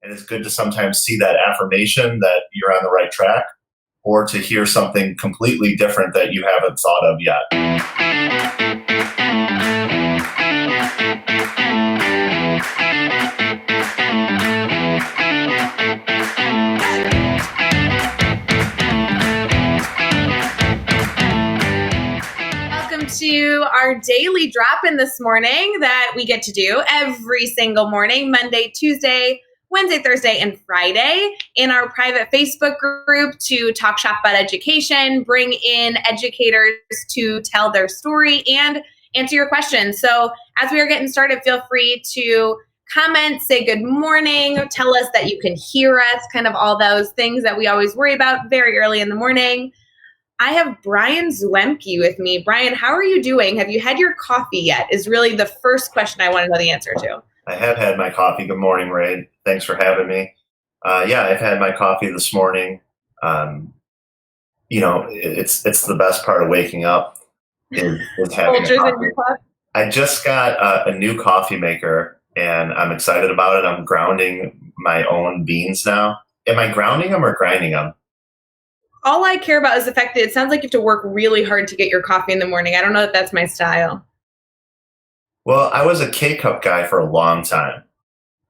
And it's good to sometimes see that affirmation that you're on the right track, or to hear something completely different that you haven't thought of yet. Welcome to our daily drop-in this morning that we get to do every single morning, Monday, Tuesday, Wednesday, Thursday, and Friday in our private Facebook group to talk shop about education, bring in educators to tell their story and answer your questions. So as we are getting started, feel free to comment, say good morning, tell us that you can hear us, kind of all those things that we always worry about very early in the morning. I have Brian Zwemke with me. Brian, how are you doing? Have you had your coffee yet? Is really the first question I want to know the answer to. I have had my coffee. Good morning, Ray. Thanks for having me. Yeah, I've had my coffee this morning. It's the best part of waking up is having a coffee. I just got a new coffee maker, and I'm excited about it. I'm grounding my own beans now. Am I grounding them or grinding them? All I care about is the fact that it sounds like you have to work really hard to get your coffee in the morning. I don't know if that's my style. Well, I was a K-Cup guy for a long time.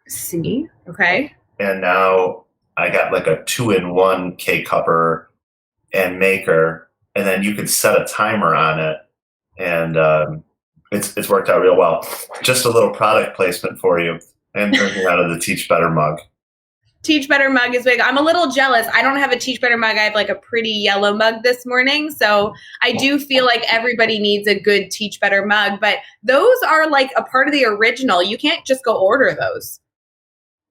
See? Okay. And now I got like a 2-in-1 K-Cupper and maker, and then you could set a timer on it, and it's worked out real well. Just a little product placement for you. I'm drinking out of the Teach Better mug. Teach Better mug is big. I'm a little jealous. I don't have a Teach Better mug. I have like a pretty yellow mug this morning. So I do feel like everybody needs a good Teach Better mug, but those are like a part of the original. You can't just go order those.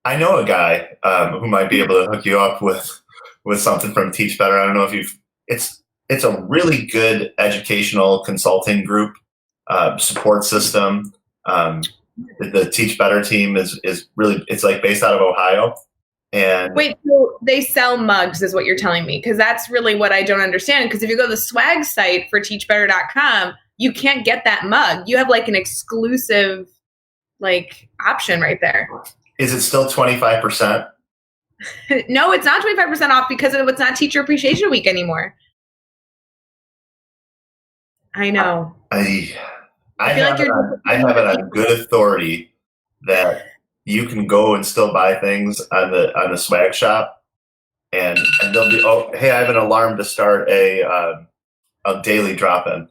I know a guy who might be able to hook you up with something from Teach Better. I don't know if it's a really good educational consulting group, support system. The Teach Better team is really, it's like based out of Ohio. And wait, so they sell mugs is what you're telling me? Because that's really what I don't understand. Because if you go to the swag site for teachbetter.com, you can't get that mug. You have like an exclusive like option right there. Is it still 25%? No, it's not 25% off because it's not Teacher Appreciation Week anymore. I know. I have it on good authority that you can go and still buy things on the swag shop, and they'll be, oh, hey, I have an alarm to start a daily drop-in.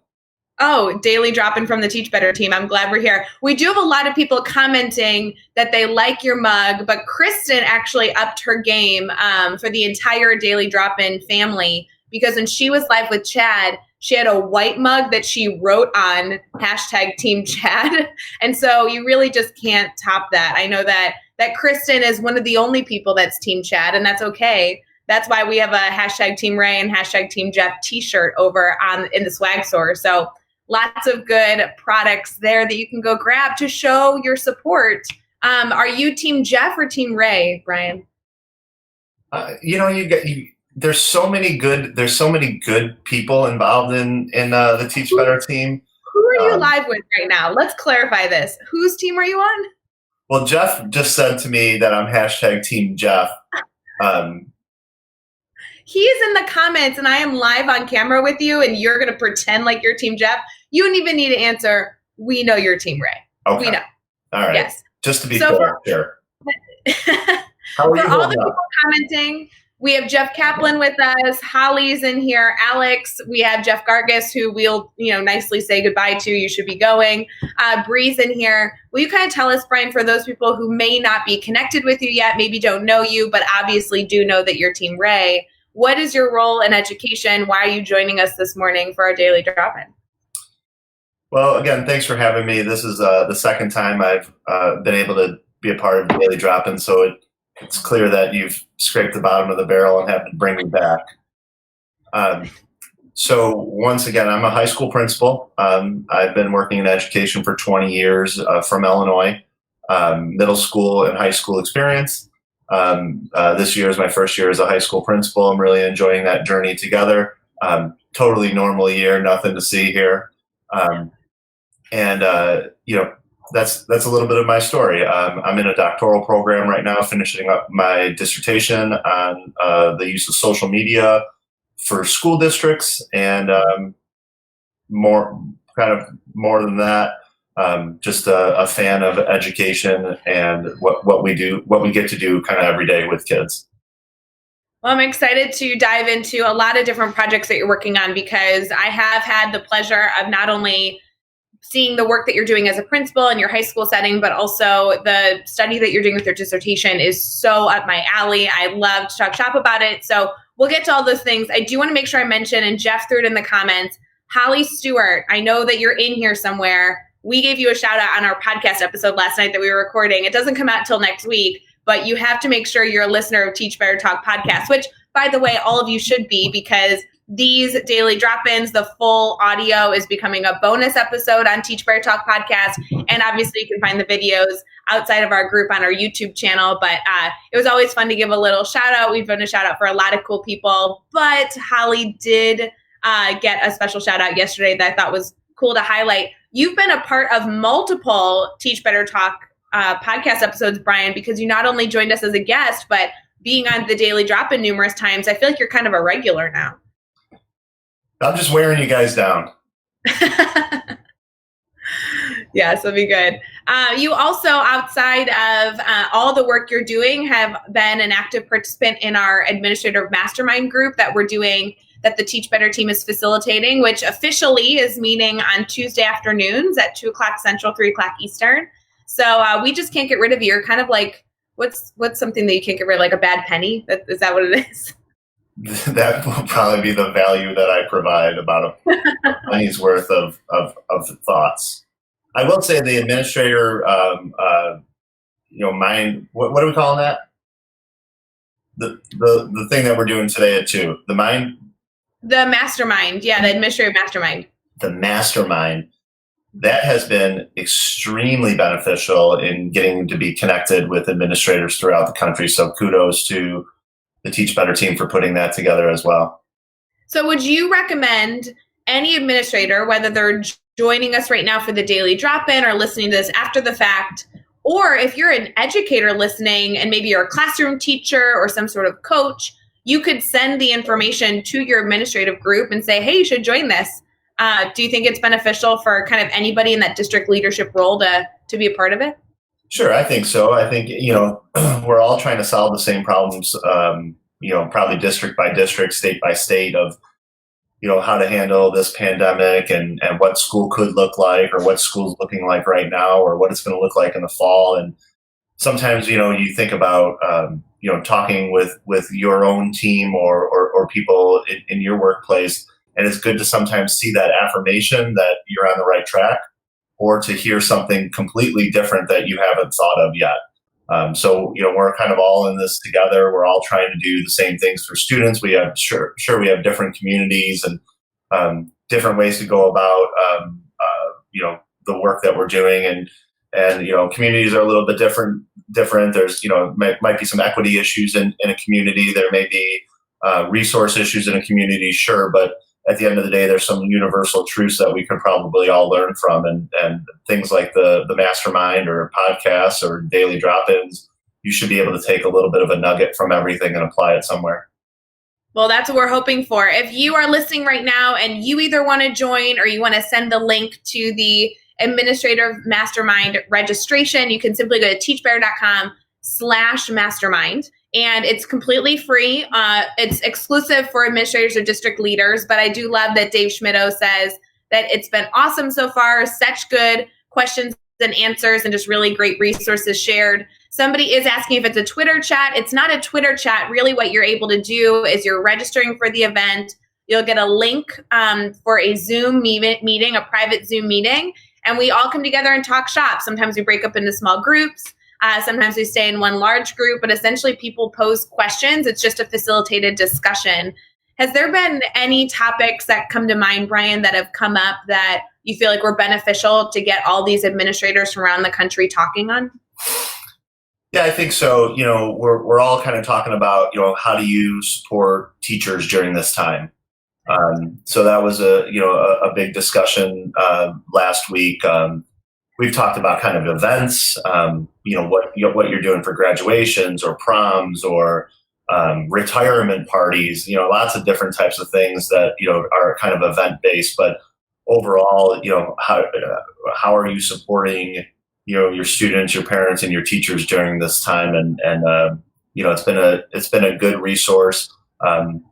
Oh, daily drop-in from the Teach Better team. I'm glad we're here. We do have a lot of people commenting that they like your mug, but Kristen actually upped her game for the entire daily drop-in family, because when she was live with Chad, she had a white mug that she wrote on #Team Chad. And so you really just can't top that. I know that Kristen is one of the only people that's Team Chad, and that's okay. That's why we have a #Team Ray and #Team Jeff t-shirt over in the swag store. So lots of good products there that you can go grab to show your support. Are you Team Jeff or Team Ray, Brian? There's so many good people involved in the Teach Better team. Who are you live with right now? Let's clarify this. Whose team are you on? Well, Jeff just said to me that I'm #Team Jeff. He is in the comments, and I am live on camera with you, and you're going to pretend like you're Team Jeff. You don't even need to answer. We know you're Team Ray. Okay. We know. All right. Yes. Just to be fair, sure. How are you for all the up? people commenting, we have Jeff Kaplan with us. Holly's in here. Alex. We have Jeff Gargis, who we'll nicely say goodbye to. You should be going. Bree's in here. Will you kind of tell us, Brian, for those people who may not be connected with you yet, maybe don't know you, but obviously do know that you're Team Ray, what is your role in education? Why are you joining us this morning for our daily drop-in? Well, again, thanks for having me. This is the second time I've been able to be a part of the daily drop-in, so it's clear that you've scraped the bottom of the barrel and have to bring me back. So once again, I'm a high school principal. I've been working in education for 20 years from Illinois, middle school and high school experience. This year is my first year as a high school principal. I'm really enjoying that journey together. Totally normal year, nothing to see here. that's a little bit of my story. I'm in a doctoral program right now, finishing up my dissertation on the use of social media for school districts, and more kind of more than that. Just a fan of education and what we do, what we get to do, kind of every day with kids. Well, I'm excited to dive into a lot of different projects that you're working on, because I have had the pleasure of not only seeing the work that you're doing as a principal in your high school setting, but also the study that you're doing with your dissertation is so up my alley. I love to talk shop about it. So we'll get to all those things. I do want to make sure I mention, and Jeff threw it in the comments, Holly Stewart, I know that you're in here somewhere. We gave you a shout out on our podcast episode last night that we were recording. It doesn't come out till next week, but you have to make sure you're a listener of Teach Better Talk podcast, which, by the way, all of you should be, because these daily drop-ins, the full audio is becoming a bonus episode on Teach Better Talk podcast. And obviously you can find the videos outside of our group on our YouTube channel. But it was always fun to give a little shout out. We've done a shout out for a lot of cool people, but Holly did get a special shout out yesterday that I thought was cool to highlight. You've been a part of multiple Teach Better Talk podcast episodes, Brian, because you not only joined us as a guest, but being on the daily drop-in numerous times. I feel like you're kind of a regular now. I'm just wearing you guys down. Yes, that'll be good. You also, outside of all the work you're doing, have been an active participant in our administrative mastermind group that we're doing, that the Teach Better team is facilitating, which officially is meeting on Tuesday afternoons at 2 o'clock Central, 3 o'clock Eastern. So we just can't get rid of you. You're kind of like, what's something that you can't get rid of, like a bad penny? Is that what it is? That will probably be the value that I provide, about a penny's worth of thoughts. I will say the administrator, mind. What are we calling that? The thing that we're doing today at 2. The mastermind. Yeah, the administrative mastermind. The mastermind. That has been extremely beneficial in getting to be connected with administrators throughout the country. So kudos to the Teach Better team for putting that together as well. So would you recommend any administrator, whether they're joining us right now for the daily drop-in or listening to this after the fact, or if you're an educator listening and maybe you're a classroom teacher or some sort of coach, you could send the information to your administrative group and say, hey, you should join this. Do you think it's beneficial for kind of anybody in that district leadership role to be a part of it? Sure, I think so. I think, we're all trying to solve the same problems, probably district by district, state by state, of, how to handle this pandemic and what school could look like, or what school's looking like right now, or what it's going to look like in the fall. And sometimes, you think about, talking with your own team or people in your workplace. And it's good to sometimes see that affirmation that you're on the right track, or to hear something completely different that you haven't thought of yet. So we're kind of all in this together. We're all trying to do the same things for students. We have we have different communities and different ways to go about the work that we're doing, and communities are a little bit different. There's might be some equity issues in a community. There may be resource issues in a community, sure, but at the end of the day, there's some universal truths that we could probably all learn from, and things like the mastermind or podcasts or daily drop-ins. You should be able to take a little bit of a nugget from everything and apply it somewhere. Well, that's what we're hoping for. If you are listening right now and you either want to join or you want to send the link to the administrative mastermind registration, you can simply go to teachbetter.com/mastermind. And it's completely free. It's exclusive for administrators or district leaders. But I do love that Dave Schmittou says that it's been awesome so far. Such good questions and answers and just really great resources shared. Somebody is asking if it's a Twitter chat. It's not a Twitter chat. Really what you're able to do is you're registering for the event. You'll get a link for a Zoom meeting, a private Zoom meeting. And we all come together and talk shop. Sometimes we break up into small groups. Sometimes we stay in one large group, but essentially people pose questions. It's just a facilitated discussion. Has there been any topics that come to mind, Brian, that have come up that you feel like were beneficial to get all these administrators from around the country talking on? Yeah, I think so. We're all kind of talking about, how do you support teachers during this time? So that was a big discussion last week. we've talked about kind of events, what you're doing for graduations or proms or retirement parties, lots of different types of things that, are kind of event based. But overall, how are you supporting, your students, your parents, and your teachers during this time? And it's been a good resource.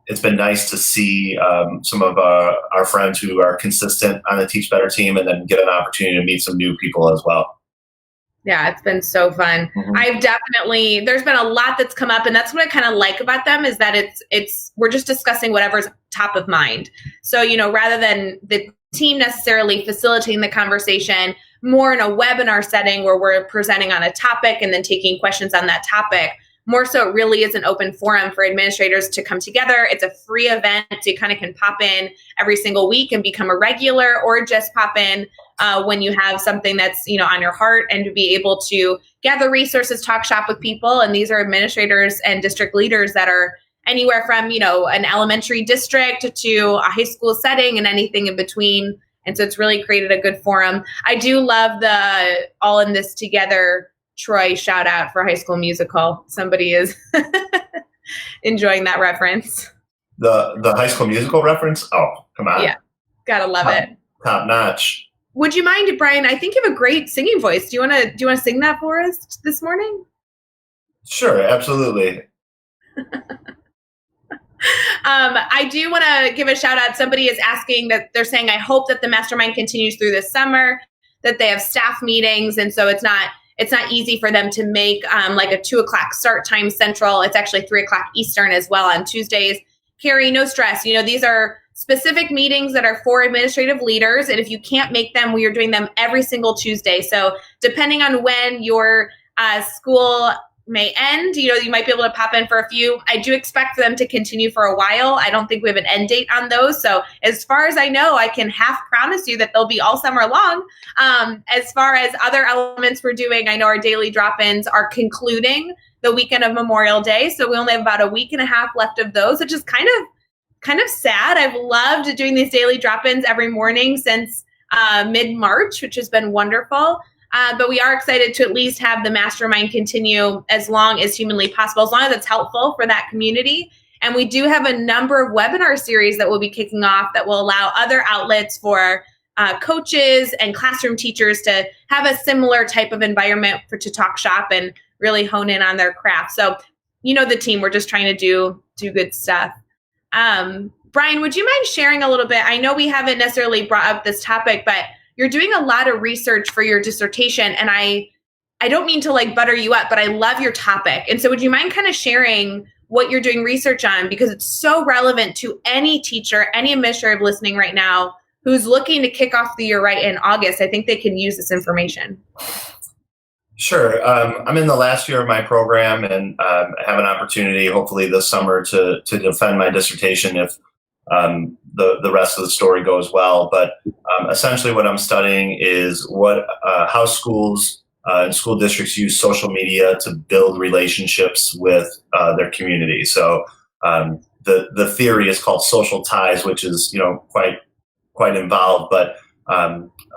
It's been nice to see some of our friends who are consistent on the Teach Better team, and then get an opportunity to meet some new people as well. Yeah, it's been so fun. Mm-hmm. There's been a lot that's come up, and that's what I kind of like about them, is that we're just discussing whatever's top of mind. So, rather than the team necessarily facilitating the conversation, more in a webinar setting where we're presenting on a topic and then taking questions on that topic. More so, it really is an open forum for administrators to come together. It's a free event. You kind of can pop in every single week and become a regular, or just pop in when you have something that's, on your heart, and to be able to gather resources, talk shop with people. And these are administrators and district leaders that are anywhere from, an elementary district to a high school setting and anything in between. And so it's really created a good forum. I do love the All in This Together Troy shout out for High School Musical. Somebody is enjoying that reference. The High School Musical reference? Oh, come on. Yeah, gotta love it. Top notch. Would you mind, Brian? I think you have a great singing voice. Do you want to sing that for us this morning? Sure, absolutely. I do want to give a shout out. Somebody is asking that they're saying, I hope that the mastermind continues through this summer, that they have staff meetings, and so it's not easy for them to make like a 2:00 start time Central. It's actually 3:00 Eastern as well on Tuesdays. Carrie, no stress. These are specific meetings that are for administrative leaders. And if you can't make them, we are doing them every single Tuesday. So depending on when your school may end, you might be able to pop in for a few. I do expect them to continue for a while. I don't think we have an end date on those. So as far as I know, I can half promise you that they'll be all summer long. As far as other elements we're doing, I know our daily drop-ins are concluding the weekend of Memorial Day. So we only have about a week and a half left of those, which is kind of sad. I've loved doing these daily drop-ins every morning since mid-March, which has been wonderful. But we are excited to at least have the mastermind continue as long as humanly possible, as long as it's helpful for that community. And we do have a number of webinar series that will be kicking off that will allow other outlets for coaches and classroom teachers to have a similar type of environment to talk shop and really hone in on their craft. So, the team, we're just trying to do good stuff. Brian, would you mind sharing a little bit? I know we haven't necessarily brought up this topic, but you're doing a lot of research for your dissertation, and I don't mean to butter you up, but I love your topic. And so would you mind kind of sharing what you're doing research on? Because it's so relevant to any teacher, any administrator listening right now who's looking to kick off the year right in August. I think they can use this information. Sure. I'm in the last year of my program, and I have an opportunity, hopefully this summer, to defend my dissertation if the rest of the story goes well. But essentially what I'm studying is how schools and school districts use social media to build relationships with their community. So the theory is called social ties, which is quite involved. But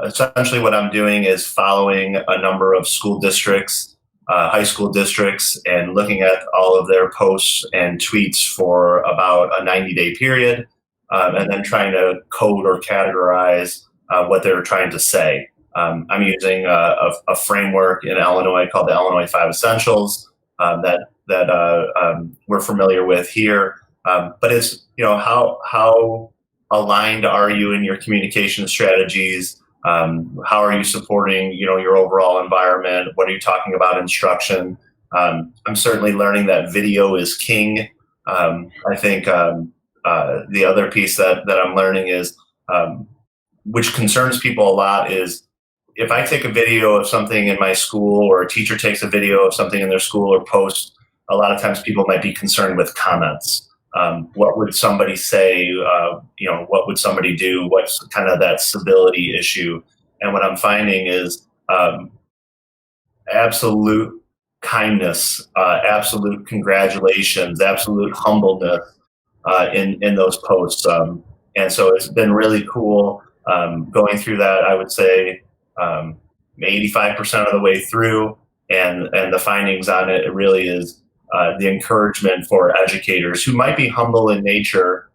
essentially what I'm doing is following a number of school districts, high school districts, and looking at all of their posts and tweets for about a 90-day period. And then trying to code or categorize what they're trying to say. I'm using a framework in Illinois called the Illinois 5 Essentials that we're familiar with here. But it's, how aligned are you in your communication strategies? How are you supporting, your overall environment? What are you talking about instruction? I'm certainly learning that video is king. I think the other piece that I'm learning is, which concerns people a lot, is if I take a video of something in my school, or a teacher takes a video of something in their school or post, a lot of times people might be concerned with comments. What would somebody say? What would somebody do? What's kind of that civility issue? And what I'm finding is absolute kindness, absolute congratulations, absolute humbleness in those posts. And so it's been really cool going through that. I would say 85% of the way through, and the findings on it really is the encouragement for educators who might be humble in nature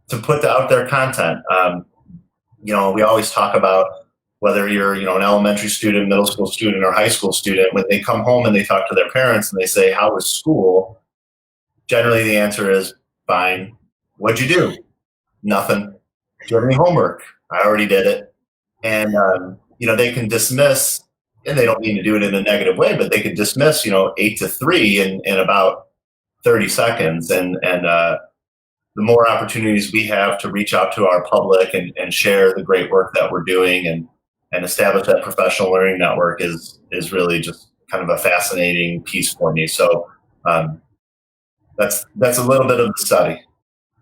to put out their content. We always talk about whether you're, an elementary student, middle school student, or high school student, when they come home and they talk to their parents and they say, "How was school?" Generally, the answer is fine. What'd you do? Nothing. Do you have any homework? I already did it. And, they can dismiss, and they don't mean to do it in a negative way, but they can dismiss, 8 to 3 in about 30 seconds. And the more opportunities we have to reach out to our public and share the great work that we're doing and establish that professional learning network is really just kind of a fascinating piece for me. So that's a little bit of the study.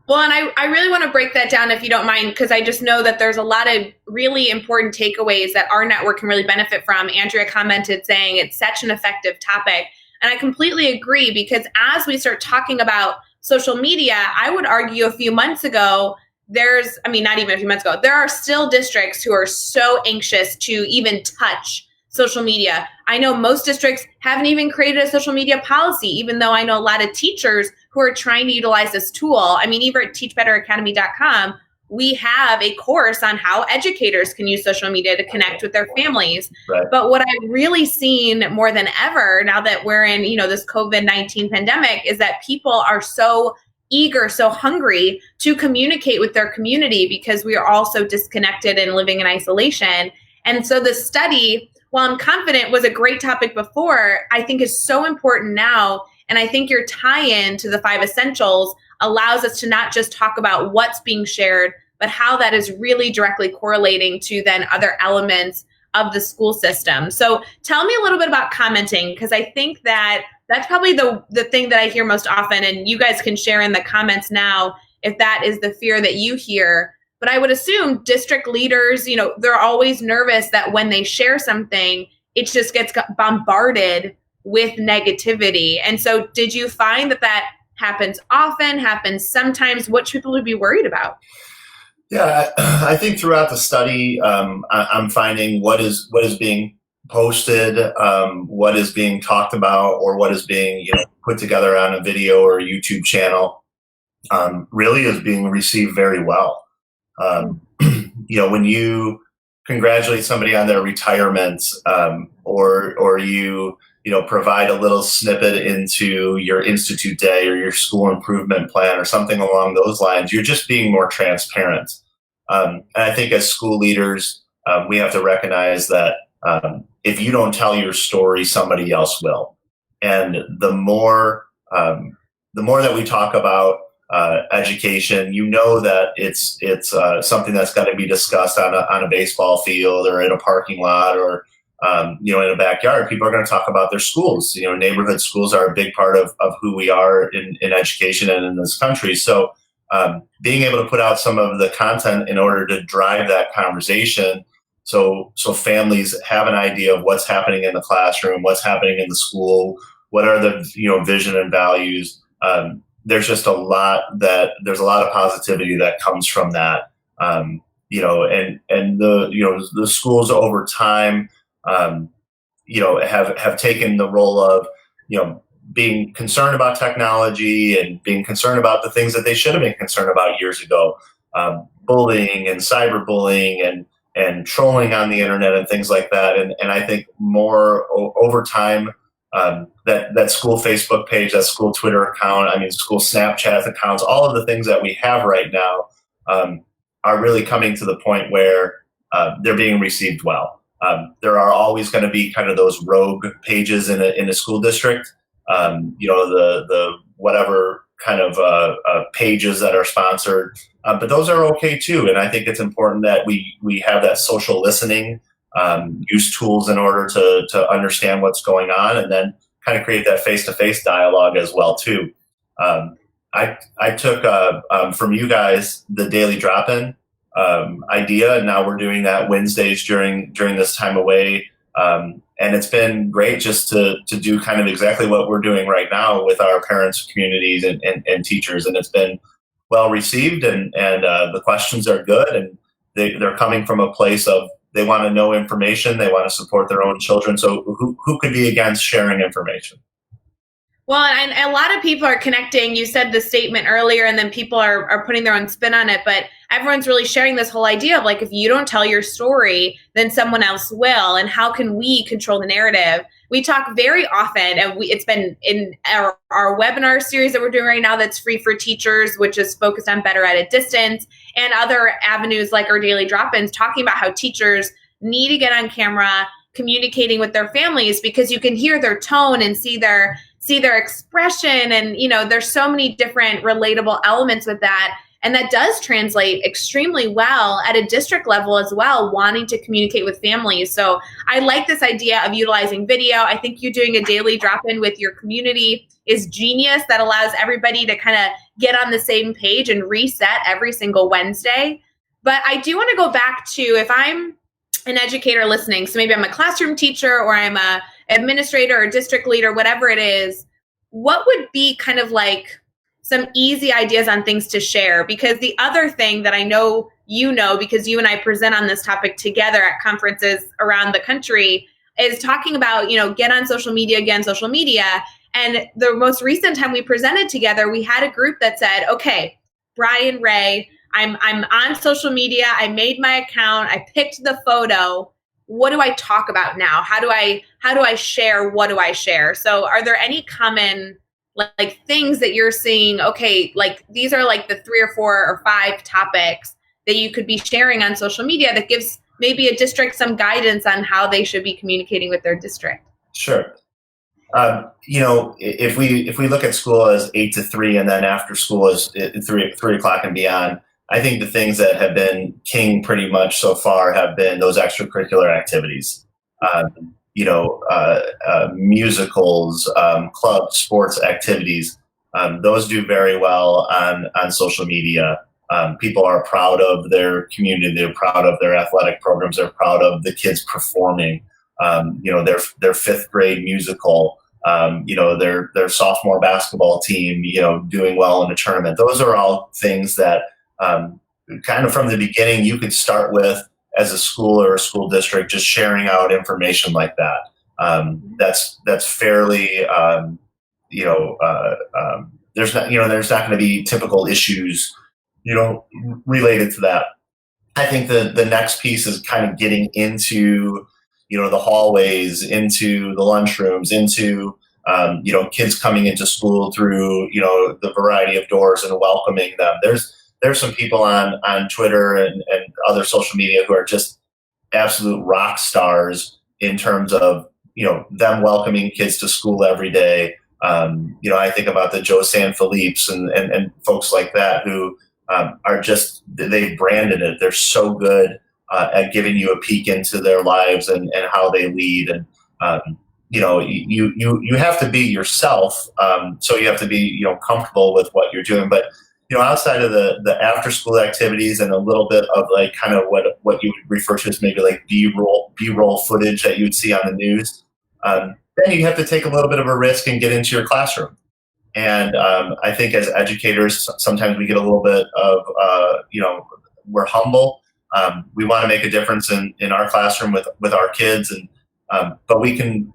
Well, and I really want to break that down if you don't mind, because I just know that there's a lot of really important takeaways that our network can really benefit from. Andrea commented saying it's such an effective topic. And I completely agree, because as we start talking about social media, I would argue a few months ago, not even a few months ago, there are still districts who are so anxious to even touch social media. I know most districts haven't even created a social media policy, even though I know a lot of teachers who are trying to utilize this tool. I mean, even at teachbetteracademy.com, we have a course on how educators can use social media to connect with their families. Right. But what I've really seen more than ever now that we're in, this COVID-19 pandemic, is that people are so eager, so hungry to communicate with their community, because we are all so disconnected and living in isolation. And so the study, while I'm confident was a great topic before, I think is so important now. And I think your tie-in to the 5 essentials allows us to not just talk about what's being shared, but how that is really directly correlating to then other elements of the school system. So tell me a little bit about commenting, because I think that that's probably the thing that I hear most often. And you guys can share in the comments now if that is the fear that you hear. But I would assume district leaders, they're always nervous that when they share something, it just gets bombarded with negativity. And so did you find that happens often, happens sometimes? What should people be worried about? Yeah, I think throughout the study, I'm finding what is being posted, what is being talked about, or what is being put together on a video or a YouTube channel, really is being received very well. When you congratulate somebody on their retirement, or you provide a little snippet into your institute day or your school improvement plan or something along those lines, you're just being more transparent. And I think as school leaders, we have to recognize that if you don't tell your story, somebody else will. And the more that we talk about education, that it's something that's going to be discussed on a baseball field or in a parking lot or in a backyard. People are going to talk about their schools. Neighborhood schools are a big part of who we are in education and in this country. So being able to put out some of the content in order to drive that conversation, so families have an idea of what's happening in the classroom, what's happening in the school, what are the vision and values. There's just a lot of positivity that comes from that. And the schools over time, have taken the role of, being concerned about technology and being concerned about the things that they should have been concerned about years ago, bullying and cyberbullying and trolling on the internet and things like that. And I think more over time, that school Facebook page, that school Twitter account, school Snapchat accounts, all of the things that we have right now are really coming to the point where they're being received well. There are always going to be kind of those rogue pages in a school district, the whatever kind of pages that are sponsored, but those are okay too. And I think it's important that we have that social listening, use tools in order to understand what's going on, and then kind of create that face-to-face dialogue as well too. I took from you guys the daily drop-in idea, and now we're doing that Wednesdays during this time away. And it's been great just to do kind of exactly what we're doing right now with our parents, communities, and teachers. And it's been well received, and the questions are good, and they're coming from a place of they want to know information. They want to support their own children. So who could be against sharing information? Well, and a lot of people are connecting. You said the statement earlier, and then people are putting their own spin on it. But everyone's really sharing this whole idea of like, if you don't tell your story, then someone else will. And how can we control the narrative? We talk very often, and it's been in our webinar series that we're doing right now that's free for teachers, which is focused on better at a distance, and other avenues like our daily drop-ins, talking about how teachers need to get on camera communicating with their families, because you can hear their tone and see their expression. And, there's so many different relatable elements with that. And that does translate extremely well at a district level as well, wanting to communicate with families. So I like this idea of utilizing video. I think you doing a daily drop-in with your community is genius. That allows everybody to kind of get on the same page and reset every single Wednesday. But I do want to go back to, if I'm an educator listening, so maybe I'm a classroom teacher or I'm a administrator or district leader, whatever it is, what would be kind of like some easy ideas on things to share? Because the other thing that I know, because you and I present on this topic together at conferences around the country, is talking about, get on social media, get on social media. And the most recent time we presented together, we had a group that said, okay, Brian, Ray, I'm on social media. I made my account. I picked the photo. What do I talk about now? How do I share? What do I share? So are there any common like things that you're seeing? Okay, like these are like the 3 or 4 or 5 topics that you could be sharing on social media that gives maybe a district some guidance on how they should be communicating with their district. Sure. If we look at school as 8 to 3, and then after school is 3 o'clock and beyond, I think the things that have been king pretty much so far have been those extracurricular activities, musicals, clubs, sports activities. Those do very well on social media. People are proud of their community. They're proud of their athletic programs. They're proud of the kids performing. Their 5th grade musical. Their sophomore basketball team. Doing well in a tournament. Those are all things that kind of from the beginning you could start with as a school or a school district, just sharing out information like that. That's fairly, there's not going to be typical issues, related to that. I think the next piece is kind of getting into, the hallways, into the lunchrooms, into, kids coming into school through, the variety of doors and welcoming them. There's some people on Twitter and other social media who are just absolute rock stars in terms of, them welcoming kids to school every day. I think about the Joe Sanfilippe's and folks like that who are just, they've branded it. They're so good at giving you a peek into their lives and how they lead. And, you have to be yourself. So you have to be, comfortable with what you're doing. But outside of the after school activities and a little bit of like kind of what you would refer to as maybe like B-roll footage that you would see on the news, then you have to take a little bit of a risk and get into your classroom. And I think as educators, sometimes we get a little bit of, we're humble. We want to make a difference in our classroom with our kids, but we can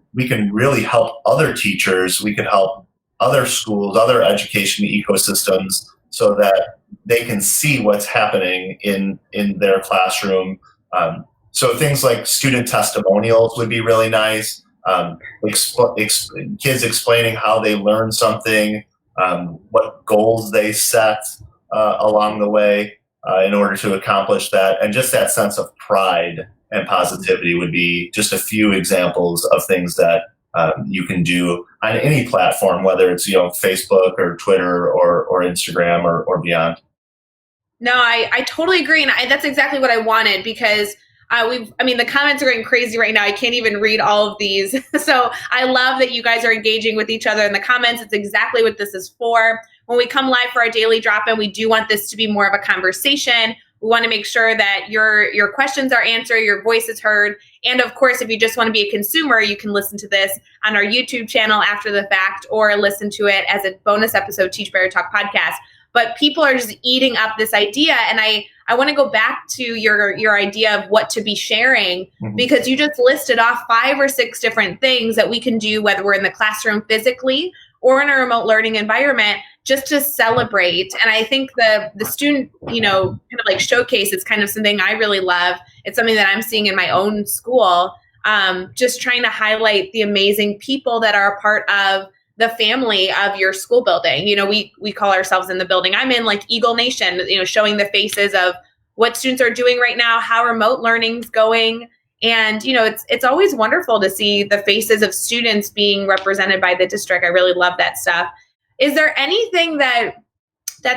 really help other teachers. We can help other schools, other education ecosystems, so that they can see what's happening in their classroom. So things like student testimonials would be really nice. Kids explaining how they learned something, what goals they set along the way in order to accomplish that. And just that sense of pride and positivity would be just a few examples of things that you can do on any platform, whether it's Facebook or Twitter or Instagram or beyond. No, I totally agree, and that's exactly what I wanted, because the comments are getting crazy right now. I can't even read all of these. So I love that you guys are engaging with each other in the comments. It's exactly what this is for. When we come live for our daily drop-in, we do want this to be more of a conversation. We want to make sure that your questions are answered, your voice is heard. And of course, if you just want to be a consumer, you can listen to this on our YouTube channel after the fact, or listen to it as a bonus episode, Teach Better Talk podcast. But people are just eating up this idea. And I want to go back to your idea of what to be sharing, because you just listed off 5 or 6 different things that we can do, whether we're in the classroom physically or in a remote learning environment, just to celebrate. And I think the student, kind of like showcase is kind of something I really love. It's something that I'm seeing in my own school, just trying to highlight the amazing people that are a part of the family of your school building. We call ourselves in the building I'm in like Eagle Nation, showing the faces of what students are doing right now, how remote learning's going. And, it's always wonderful to see the faces of students being represented by the district. I really love that stuff. Is there anything that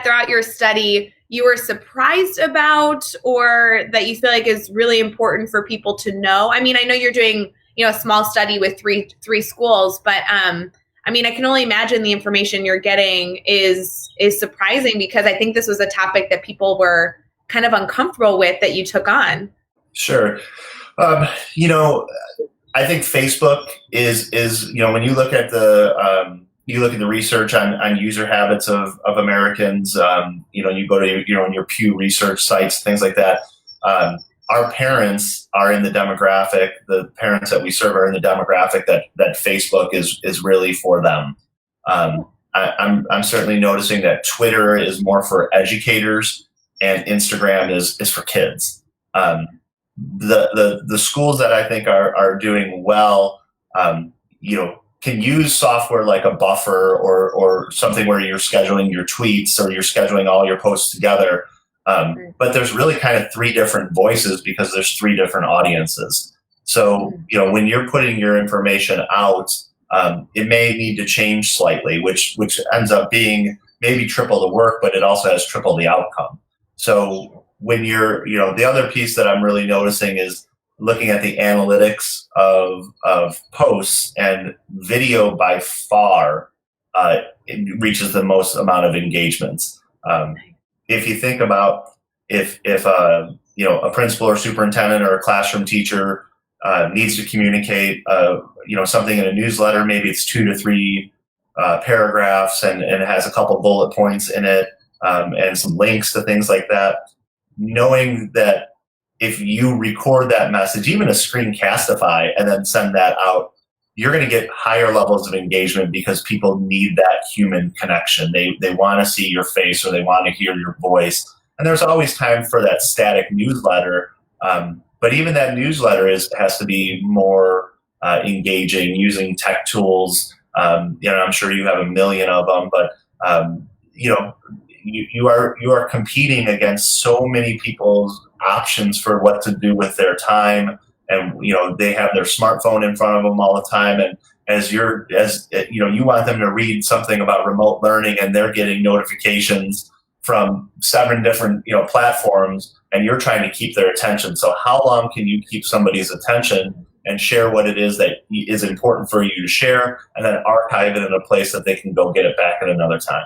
throughout your study you were surprised about, or that you feel like is really important for people to know? I mean, I know you're doing, a small study with three schools, but I can only imagine the information you're getting is surprising, because I think this was a topic that people were kind of uncomfortable with that you took on. Sure. I think Facebook is when you look at the research on user habits of Americans, you go to your Pew Research sites, things like that. Our parents are in the demographic. The parents that we serve are in the demographic that Facebook is really for them. I'm certainly noticing that Twitter is more for educators and Instagram is for kids. The schools that I think are doing well, can use software like a Buffer or something where you're scheduling your tweets or you're scheduling all your posts together. But there's really kind of 3 different voices because there's 3 different audiences. So, when you're putting your information out, it may need to change slightly, which ends up being maybe triple the work, but it also has triple the outcome. So when you're, the other piece that I'm really noticing is looking at the analytics of posts, and video by far it reaches the most amount of engagements. If you think about if a principal or superintendent or a classroom teacher needs to communicate something in a newsletter, maybe it's 2 to 3 paragraphs and it has a couple bullet points in it and some links to things like that. Knowing that if you record that message, even a screencastify, and then send that out, you're going to get higher levels of engagement because people need that human connection. They want to see your face or they want to hear your voice. And there's always time for that static newsletter. But even that newsletter has to be more engaging using tech tools. I'm sure you have a million of them, but you are competing against so many people's options for what to do with their time, and they have their smartphone in front of them all the time. And you want them to read something about remote learning, and they're getting notifications from 7 different platforms, and you're trying to keep their attention. So how long can you keep somebody's attention and share what it is that is important for you to share, and then archive it in a place that they can go get it back at another time?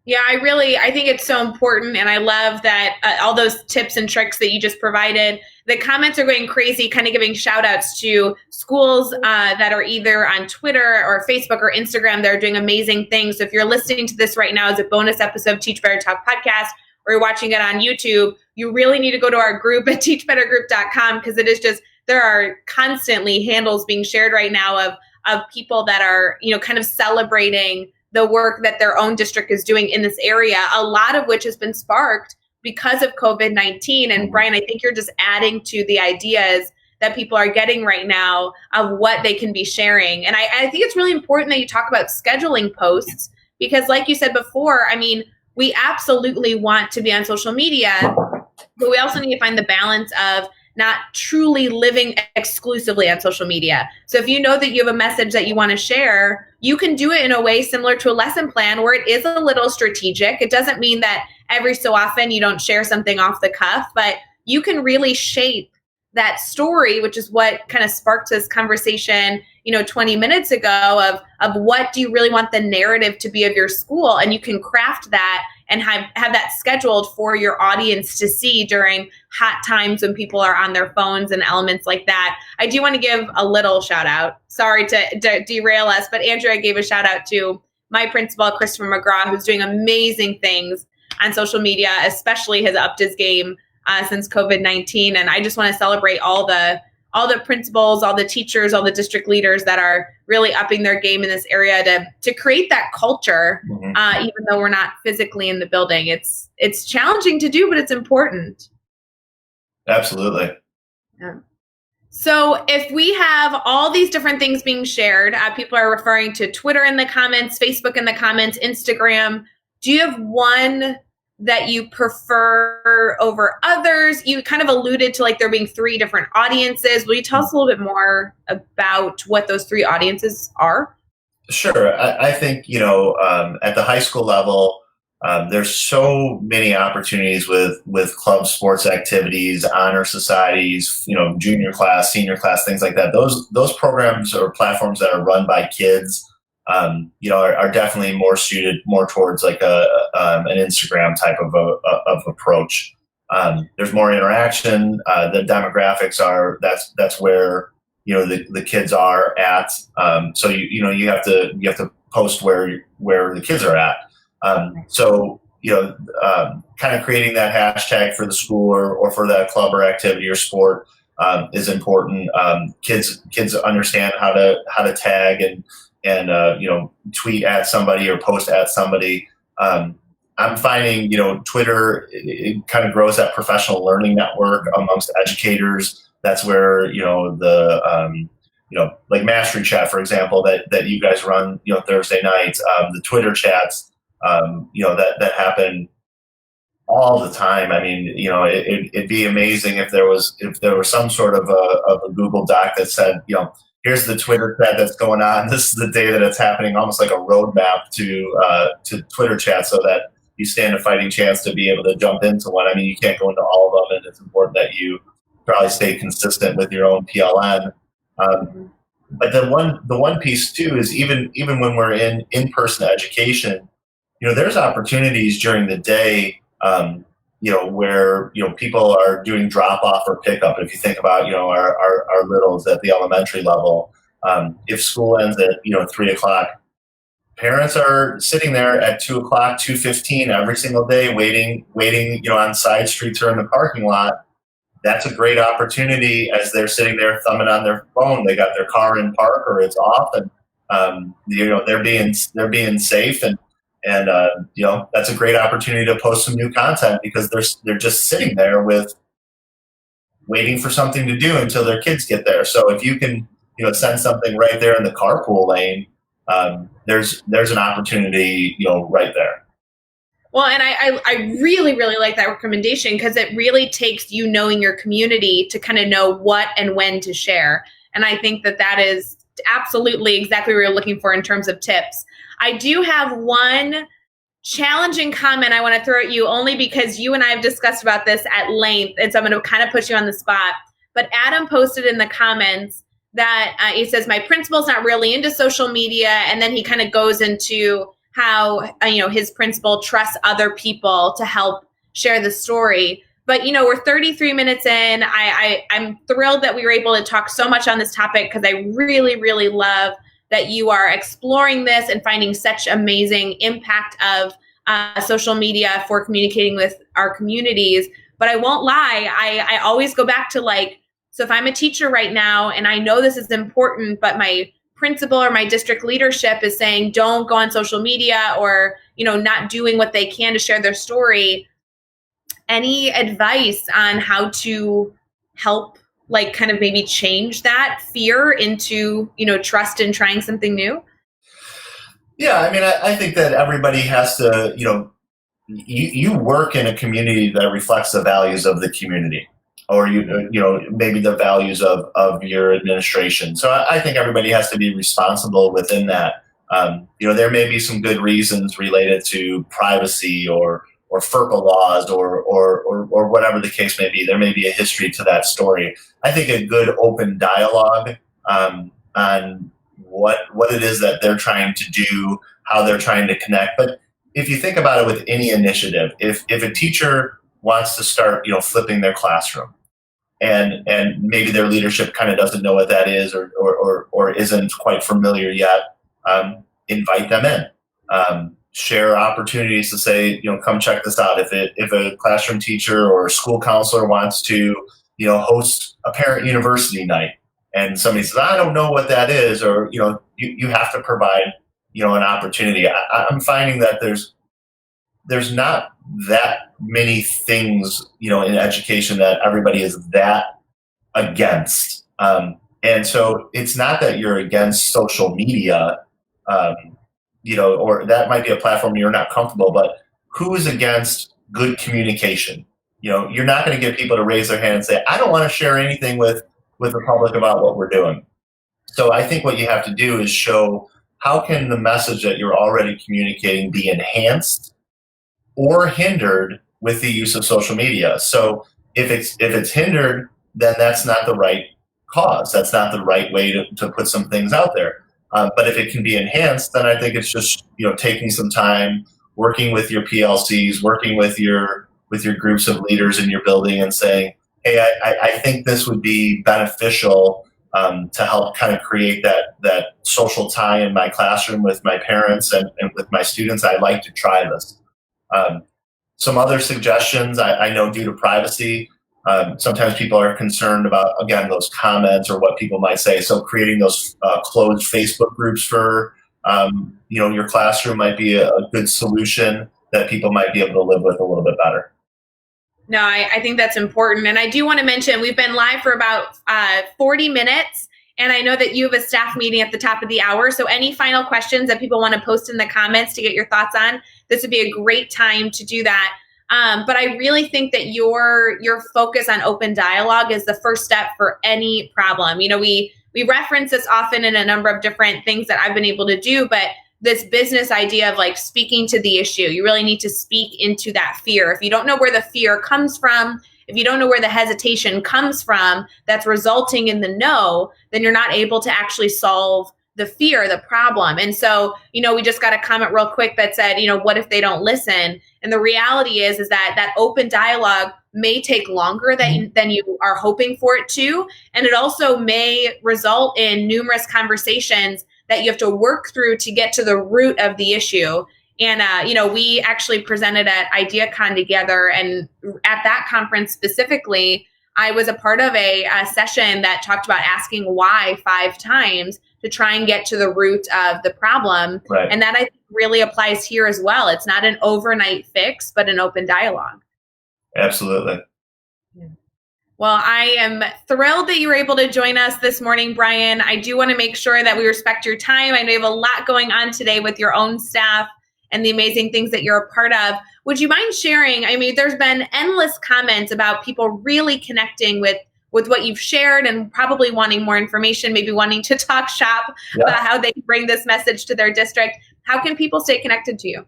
Yeah, I think it's so important. And I love that all those tips and tricks that you just provided. The comments are going crazy, kind of giving shout outs to schools that are either on Twitter or Facebook or Instagram. They're doing amazing things. So if you're listening to this right now as a bonus episode of Teach Better Talk podcast, or you're watching it on YouTube, you really need to go to our group at teachbettergroup.com, because it is just, there are constantly handles being shared right now of people that are, kind of celebrating the work that their own district is doing in this area, a lot of which has been sparked because of COVID-19. And Brian, I think you're just adding to the ideas that people are getting right now of what they can be sharing. And I think it's really important that you talk about scheduling posts, because like you said before, we absolutely want to be on social media, but we also need to find the balance of not truly living exclusively on social media. So if you know that you have a message that you want to share, you can do it in a way similar to a lesson plan where it is a little strategic. It doesn't mean that every so often you don't share something off the cuff, but you can really shape that story, which is what kind of sparked this conversation, 20 minutes ago of what do you really want the narrative to be of your school? And you can craft that and have that scheduled for your audience to see during hot times when people are on their phones and elements like that. I do want to give a little shout out. Sorry to derail us, but Andrea gave a shout out to my principal, Christopher McGraw, who's doing amazing things on social media, especially has upped his game since COVID-19. And I just want to celebrate all the principals, all the teachers, all the district leaders that are really upping their game in this area to create that culture, even though we're not physically in the building. It's challenging to do, but it's important. Absolutely. Yeah. So if we have all these different things being shared, people are referring to Twitter in the comments, Facebook in the comments, Instagram. Do you have one that you prefer over others? You kind of alluded to like there being 3 different audiences. Will you tell us a little bit more about what those 3 audiences are? Sure. I think, at the high school level, there's so many opportunities with club sports activities, honor societies, junior class, senior class, things like that. Those programs or platforms that are run by kids, are definitely more suited more towards like an Instagram type of approach. There's more interaction. The demographics that's where the kids are at. So you have to post where the kids are at. Kind of creating that hashtag for the school or for that club or activity or sport is important. Kids understand how to tag and tweet at somebody or post at somebody. I'm finding Twitter, it kind of grows that professional learning network amongst educators. That's where like Mastery Chat, for example, that you guys run Thursday nights. The Twitter chats. That happen all the time. I mean, it'd be amazing if there was some sort of a Google Doc that said, here's the Twitter chat that's going on. This is the day that it's happening, almost like a roadmap to Twitter chat, so that you stand a fighting chance to be able to jump into one. I mean, you can't go into all of them, and it's important that you probably stay consistent with your own PLN. But the one piece too is even when we're in-person education, there's opportunities during the day, where people are doing drop off or pickup. If you think about our littles at the elementary level, if school ends at 3:00, parents are sitting there at 2:00, 2:15 every single day, waiting on side streets or in the parking lot. That's a great opportunity as they're sitting there thumbing on their phone. They got their car in park or it's off, and they're being safe and that's a great opportunity to post some new content because they're just sitting there waiting for something to do until their kids get there. So if you can send something right there in the carpool lane, there's an opportunity right there. Well, and I really, really like that recommendation because it really takes knowing your community to kind of know what and when to share. And I think that is absolutely exactly what we're looking for in terms of tips. I do have one challenging comment I want to throw at you only because you and I have discussed about this at length. And so I'm going to kind of put you on the spot. But Adam posted in the comments that he says, my principal's not really into social media. And then he kind of goes into how, his principal trusts other people to help share the story. But, we're 33 minutes in. I'm thrilled that we were able to talk so much on this topic because I really, really love that you are exploring this and finding such amazing impact of social media for communicating with our communities. But I won't lie, I always go back to so if I'm a teacher right now and I know this is important, but my principal or my district leadership is saying, don't go on social media or, not doing what they can to share their story. Any advice on how to help kind of maybe change that fear into, trust in trying something new? Yeah, I mean, I think that everybody has to, you work in a community that reflects the values of the community or, maybe the values of your administration. So I think everybody has to be responsible within that. There may be some good reasons related to privacy or FERPA laws or whatever the case may be. There may be a history to that story. I think a good open dialogue on what it is that they're trying to do, how they're trying to connect. But if you think about it with any initiative, if a teacher wants to start, flipping their classroom and maybe their leadership kind of doesn't know what that is or isn't quite familiar yet, invite them in. share opportunities to say, come check this out. If a classroom teacher or school counselor wants to, host a parent university night, and somebody says, I don't know what that is, or you have to provide, an opportunity. I'm finding that there's not that many things, in education that everybody is that against. And so it's not that you're against social media, um, or that might be a platform you're not comfortable, but who is against good communication? You're not going to get people to raise their hand and say, I don't want to share anything with the public about what we're doing. So I think what you have to do is show how can the message that you're already communicating be enhanced or hindered with the use of social media. So if it's hindered, then that's not the right cause. That's not the right way to put some things out there. But if it can be enhanced, then I think it's just taking some time, working with your PLCs, working with your groups of leaders in your building, and saying, hey, I think this would be beneficial to help kind of create that social tie in my classroom with my parents and with my students. I'd like to try this. Some other suggestions, I know due to privacy, sometimes people are concerned about, again, those comments or what people might say. So creating those closed Facebook groups for, your classroom might be a good solution that people might be able to live with a little bit better. No, I think that's important. And I do want to mention, we've been live for about 40 minutes. And I know that you have a staff meeting at the top of the hour. So any final questions that people want to post in the comments to get your thoughts on, this would be a great time to do that. But I really think that your focus on open dialogue is the first step for any problem. We reference this often in a number of different things that I've been able to do, but this business idea of like speaking to the issue, you really need to speak into that fear. If you don't know where the fear comes from, if you don't know where the hesitation comes from that's resulting in the no, then you're not able to actually solve the fear, the problem. And so, we just got a comment real quick that said, what if they don't listen? And the reality is that open dialogue may take longer than you are hoping for it to. And it also may result in numerous conversations that you have to work through to get to the root of the issue. And, we actually presented at IdeaCon together. And at that conference specifically, I was a part of a session that talked about asking why 5 times to try and get to the root of the problem. Right. And that I think really applies here as well. It's not an overnight fix, but an open dialogue. Absolutely. Yeah. Well, I am thrilled that you were able to join us this morning, Brian. I do want to make sure that we respect your time. I know you have a lot going on today with your own staff and the amazing things that you're a part of. Would you mind sharing? I mean, there's been endless comments about people really connecting with what you've shared and probably wanting more information, maybe wanting to talk shop about how they can bring this message to their district. How can people stay connected to you?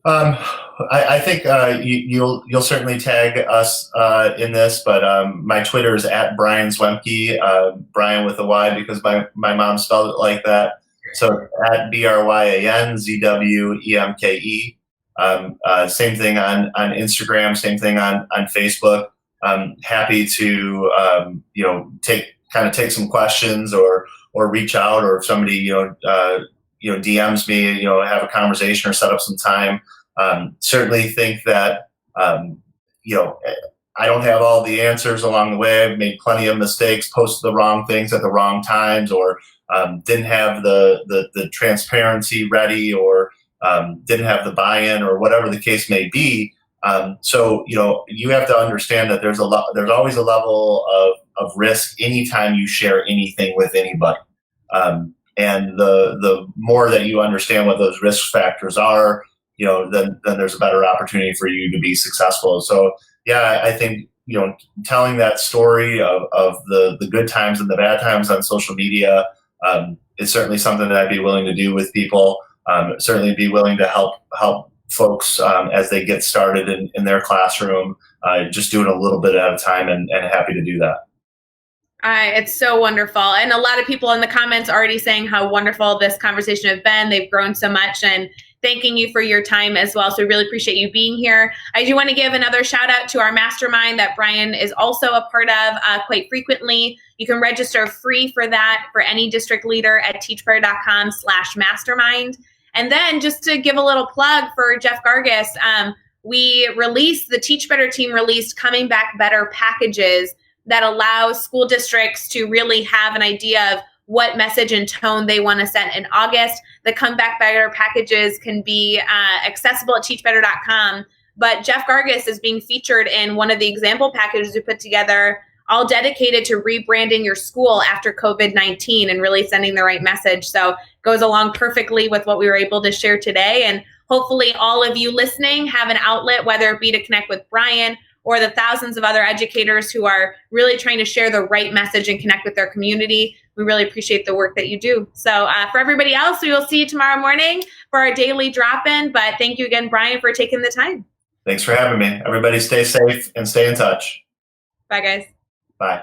I think you'll certainly tag us in this, but my Twitter is at Brian Zwemke, Brian with a Y because my mom spelled it like that. So at BRYANZWEMKE. Same thing on Instagram, same thing on Facebook. Happy to take some questions or reach out, or if somebody DMs me, have a conversation or set up some time. Certainly think that I don't have all the answers along the way. I've made plenty of mistakes, posted the wrong things at the wrong times, or didn't have the transparency ready, or didn't have the buy-in, or whatever the case may be. So you have to understand that there's always a level of risk anytime you share anything with anybody. And the more that you understand what those risk factors are, then there's a better opportunity for you to be successful. So yeah, I think telling that story of the good times and the bad times on social media is certainly something that I'd be willing to do with people. Certainly be willing to help folks as they get started in their classroom. Just doing a little bit at a time, and happy to do that. It's so wonderful. And a lot of people in the comments already saying how wonderful this conversation has been. They've grown so much, and thanking you for your time as well. So we really appreciate you being here. I do want to give another shout out to our mastermind that Brian is also a part of quite frequently. You can register free for that for any district leader at teachbetter.com/mastermind. And then just to give a little plug for Jeff Gargis, the Teach Better team released Coming Back Better packages that allows school districts to really have an idea of what message and tone they want to set in August. The Come Back Better packages can be accessible at teachbetter.com. But Jeff Gargis is being featured in one of the example packages we put together, all dedicated to rebranding your school after COVID-19 and really sending the right message. So it goes along perfectly with what we were able to share today. And hopefully all of you listening have an outlet, whether it be to connect with Brian or the thousands of other educators who are really trying to share the right message and connect with their community. We really appreciate the work that you do. So for everybody else, we will see you tomorrow morning for our daily drop-in. But thank you again, Brian, for taking the time. Thanks for having me. Everybody stay safe and stay in touch. Bye, guys. Bye.